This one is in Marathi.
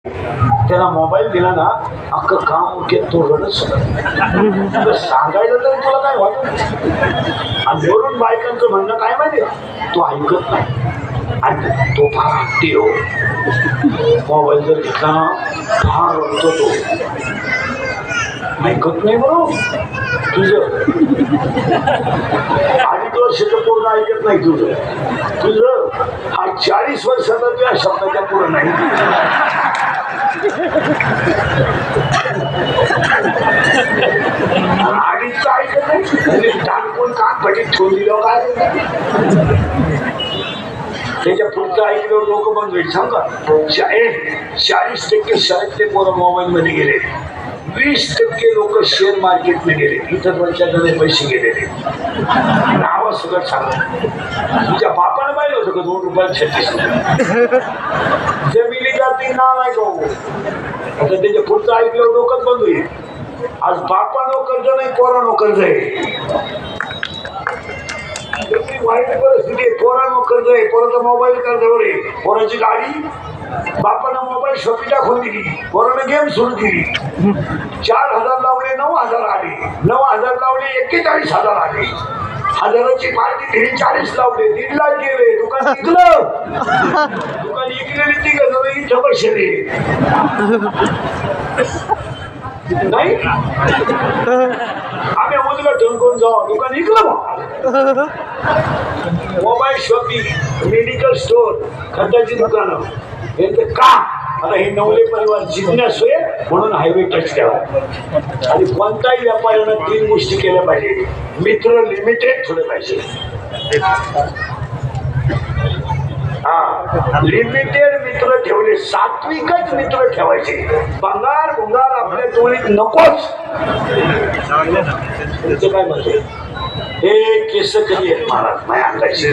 त्याला मोबाईल दिला ना अख्खं काम तो रडत सांगायचं तर तुला काय वाटत. आणि वरून बायकांचं म्हणणं काय माहिती तो ऐकत नाही आणि तो फार हट्टी हो. मोबाईल जर घेतला ना फार रडतो तो. ऐकत नाही बरोबर तुझं. 2.5 वर्षाचं पूर्ण ऐकत नाही तुझं हा 40 वर्षाचा तुझ्या शब्दाच्या पुढे नाही. आधीच ऐकत नाही टाकून कान पटीत ठेवून दिलं काय. त्याच्या पुढचं ऐकलं लोक बंद होईल. सांगा 40% शाळेतले पोरं मोबाईल मध्ये गेले. 20% लोक शेअर मार्केट मध्ये गेले. इतर वर्षाकडे पैसे गेलेले. नाव सगळं सांगा. तुझ्या बापानं पाहिलं होतं का 2 रुपयात 36 जमिनी जाती नाव आहे गो. आता त्याच्या पुढचं ऐकलं डोकंच बंद होईल. आज बापानो कर्ज नाही पोरानो कर्ज आहे. वाईट परिस्थिती आहे. पोरानो कर्ज आहे. पोराचा मोबाईल कर्जावर आहे. पोराची गाडी बापानं मोबाईल शॉपी टाकून दिली. पोरानं गेम सुरू केली. 4,000 लावले 9,000 आले. 9,000 लावले 41,000 आले. 1000ची पार्टी दिली 40 लावले 1.5 लाख गेले. दुकान विकलं. दुकान विकलेली ती गजब इथं बसले नाही. आम्ही उद्घाटन करून जाऊ. दुकान विकलं मग. मोबाईल शॉपिंग मेडिकल स्टोर खताची दुकानं यांचं का. आता हे नवले परिवार जिज्ञास होय म्हणून हायवे टच केला. आणि कोणताही व्यापाऱ्यानं 3 गोष्टी केल्या पाहिजे. मित्र लिमिटेड ठेवले पाहिजे. लिमिटेड मित्र ठेवले. सात्विकच मित्र ठेवायचे. भंगार आपल्या टोळीत नकोच. त्याचं काय म्हणते हे केस कधी आहेत महाराज नाही अंगायचे.